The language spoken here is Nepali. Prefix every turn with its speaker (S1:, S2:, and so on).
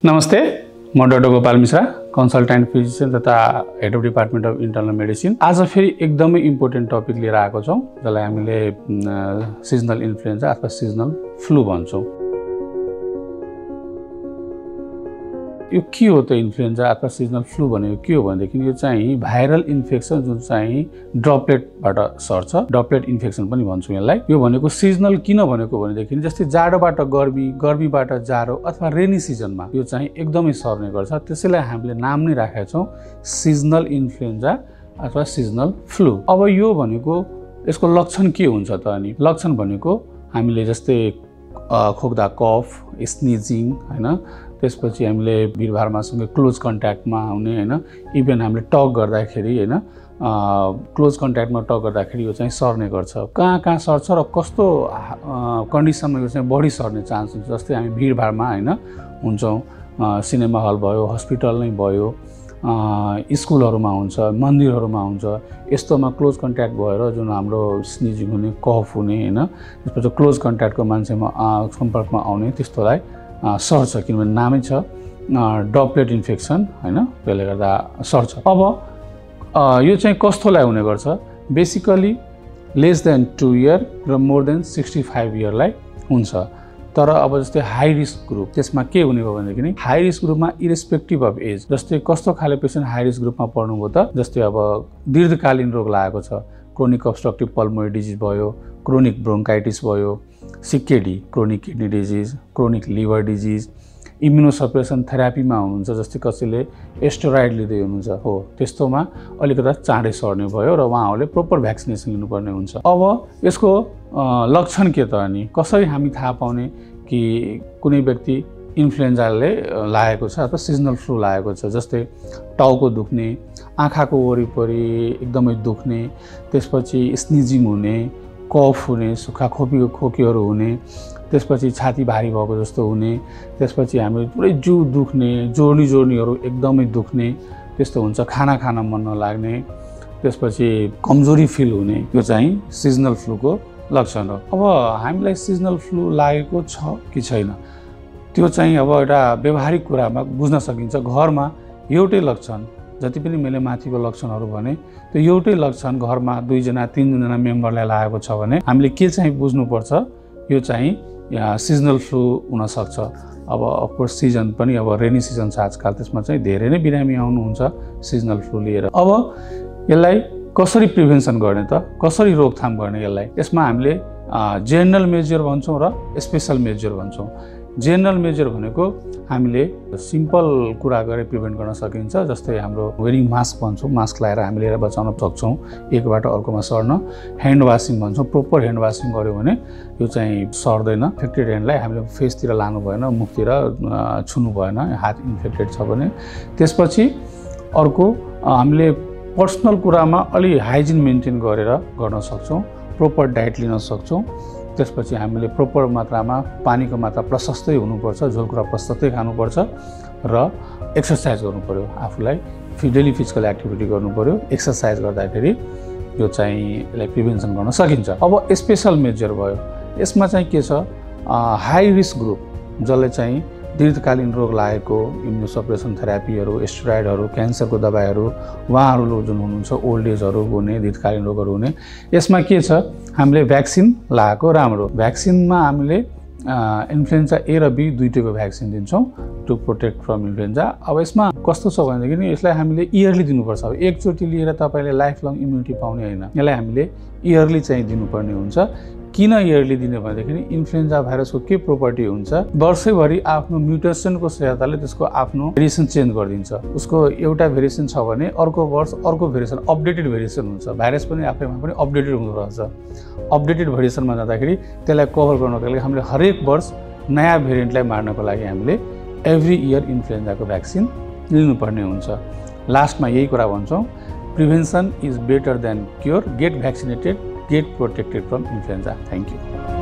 S1: नमस्ते, म doctor Gopal Mishra, consultant physician तथा head of department of internal medicine. आज फेरि एकदमै इम्पोर्टेन्ट टपिक लिएर आएको छौँ, जसलाई हामीले सिजनल इन्फ्लुएन्जा अथवा सिजनल फ्लू भन्छौँ। यो के हो त इन्फ्लुएन्जा अथवा सिजनल फ्लू भनेको के हो भनेदेखि यो चाहिँ भाइरल इन्फेक्सन जुन चाहिँ ड्रपलेटबाट सर्छ, ड्रपलेट इन्फेक्सन पनि भन्छौँ यसलाई। यो भनेको सिजनल किन भनेको भनेदेखि जस्तै जाडोबाट गर्मी, गर्मीबाट जाडो अथवा रेनी सिजनमा यो चाहिँ एकदमै सर्ने गर्छ। त्यसैलाई हामीले नाम नै राखेका छौँ सिजनल इन्फ्लुएन्जा अथवा सिजनल फ्लू। अब यो भनेको यसको लक्षण के हुन्छ त? अनि लक्षण भनेको हामीले जस्तै खोक्दा कफ, स्निजिङ हैन, त्यसपछि हामीले भिडभाडमासँग क्लोज कन्ट्याक्टमा आउने हैन, इभन हामीले टक गर्दाखेरि हैन, क्लोज कन्ट्याक्टमा टक गर्दाखेरि यो चाहिँ सर्ने गर्छ। कहाँ सर्छ र कस्तो कन्डिसनमा यो चाहिँ बढी सर्ने चान्स हुन्छ? जस्तै हामी भिडभाडमा हैन हुन्छौँ, सिनेमा हल भयो, हस्पिटल नै भयो, स्कुलहरूमा हुन्छ, मन्दिरहरूमा हुन्छ, यस्तोमा क्लोज कन्ट्याक्ट भएर जुन हाम्रो स्निजिङ हुने, कफ हुने हैन, त्यसपछि क्लोज कन्ट्याक्टको मान्छेमा सम्पर्कमा आउने त्यस्तोलाई सर्छ, किनभने नामै छ ड्रपलेट इन्फेक्सन हैन, त्यसले गर्दा सर्छ। अब यो चाहिँ कस्तोलाई हुने गर्छ? बेसिकली लेस देन 2 इयर र मोर देन 65 इयरलाई हुन्छ। तर अब जस्तै हाई रिस्क ग्रुप, त्यसमा के हुने भयो भनेदेखि हाई रिस्क ग्रुपमा इरेस्पेक्टिभ अफ एज, जस्तै कस्तो खाले पेसेन्ट हाई रिस्क ग्रुपमा पर्नुभयो त? जस्तै अब दीर्घकालीन रोग लागेको छ, क्रोनिक अब्स्ट्रक्टिभ पल्मोनरी डिजिज भयो, क्रोनिक ब्रोन्काइटिस भयो, CKD chronic kidney disease, chronic liver disease, immunosuppression थेरापीमा हुनुहुन्छ, जस्तै कसैले एस्टेरोइड लिँदै हुनुहुन्छ हो, त्यस्तोमा अलिकता चाँडै सर्ने भयो र उहाँहरूले प्रोपर भ्याक्सिनेसन लिनुपर्ने हुन्छ। अब यसको लक्षण के त? अनि कसरी हामी थाहा पाउने कि कुनै व्यक्ति इन्फ्लुएन्जाले लागेको छ अथवा सिजनल फ्लू लागेको छ? जस्तै टाउको दुख्ने, आँखाको वरिपरि एकदमै दुख्ने, त्यसपछि स्निजिङ हुने, कफ हुने, सुक्खा खोकीहरू हुने, त्यसपछि छाती भारी भएको जस्तो हुने, त्यसपछि हामी पुरै जिउ दुख्ने, जोर्नीहरू एकदमै दुख्ने त्यस्तो हुन्छ, खाना खान मन नलाग्ने, त्यसपछि कमजोरी फिल हुने, यो चाहिँ सिजनल फ्लूको लक्षण हो। अब हामीलाई सिजनल फ्लू लागेको छ कि छैन त्यो चाहिँ अब एउटा व्यवहारिक कुरामा बुझ्न सकिन्छ। घरमा एउटै लक्षण, जति पनि मैले माथिको लक्षणहरू भने त्यो एउटै लक्षण घरमा 2 जना 3 जना मेम्बरलाई लागेको छ भने हामीले के चाहिँ बुझ्नुपर्छ? यो चाहिँ सिजनल फ्लू हुनसक्छ। अब अफकोर्स सिजन पनि अब रेनी सिजन छ आजकल, त्यसमा चाहिँ धेरै नै बिरामी आउनुहुन्छ सिजनल फ्लू लिएर। अब यसलाई कसरी प्रिभेन्सन गर्ने त? कसरी रोकथाम गर्ने यसलाई? यसमा हामीले जेनरल मेजर भन्छौँ र स्पेसल मेजर भन्छौँ। जेनरल मेजर भनेको हामीले सिम्पल कुरा गरेर प्रिभेन्ट गर्न सकिन्छ, जस्तै हाम्रो वेयरिङ मास्क भन्छौँ, मास्क लगाएर हामीले बचाउन सक्छौँ एकबाट अर्कोमा सर्न। ह्यान्ड वासिङ भन्छौँ, प्रोपर ह्यान्ड वासिङ गऱ्यो भने यो चाहिँ सर्दैन। इन्फेक्टेड ह्यान्डलाई हामीले फेसतिर लानु भएन, मुखतिर छुनु भएन हात इन्फेक्टेड छ भने। त्यसपछि अर्को हामीले पर्सनल कुरामा अलि हाइजिन मेन्टेन गरेर गर्न सक्छौँ, प्रोपर डाइट लिन सक्छौँ। त्यसपछि हामीले प्रोपर मात्रामा पानीको मात्रा प्रशस्तै हुनुपर्छ, झोलकुरा प्रशस्तै खानुपर्छ र एक्सर्साइज गर्नु पर्यो। आफूलाई डेली फिजिकल एक्टिभिटी गर्नु पर्यो। एक्सर्साइज गर्दाखेरि यो चाहिँ यसलाई प्रिभेन्सन गर्न सकिन्छ। अब स्पेसल मेजर भयो, यसमा चाहिँ के छ? हाई रिस्क ग्रुप, जसले चाहिँ दीर्घकालीन रोग लागेको, इम्युनोसप्रेसन थेरापीहरू, एस्टेरोइडहरू, क्यान्सरको दबाईहरू, उहाँहरू जुन हुनुहुन्छ ओल्ड एजहरू हुने, दीर्घकालीन रोगहरू हुने, यसमा के छ? हामीले भ्याक्सिन लगाएको राम्रो। भ्याक्सिनमा हामीले इन्फ्लुएन्जा ए र बी दुईटैको भ्याक्सिन दिन्छौँ टु प्रोटेक्ट फ्रम इन्फ्लुएन्जा। अब यसमा कस्तो छ भनेदेखि यसलाई हामीले इयरली दिनुपर्छ। अब एकचोटि लिएर तपाईँले लाइफ लङ इम्युनिटी पाउने होइन, यसलाई हामीले इयरली चाहिँ दिनुपर्ने हुन्छ। किन इयरली दिने भनेदेखि इन्फ्लुएन्जा भाइरसको के प्रोपर्टी हुन्छ? वर्षैभरि आफ्नो म्युटेसनको सहायताले त्यसको आफ्नो भेरिएसन चेन्ज गरिदिन्छ। उसको एउटा भेरिएसन छ भने अर्को वर्ष अर्को भेरिएसन, अपडेटेड भेरिएसन हुन्छ। भाइरस पनि आफैमा पनि अपडेटेड हुँदो रहेछ। अपडेटेड भेरिएसनमा जाँदाखेरि त्यसलाई कभर गर्नको लागि हामीले हरेक वर्ष नयाँ भेरिएन्टलाई मार्नको लागि हामीले एभ्री इयर इन्फ्लुएन्जाको भ्याक्सिन लिनुपर्ने हुन्छ। लास्टमा यही कुरा भन्छौँ, prevention is better than cure. Get vaccinated, get protected from influenza. Thank you.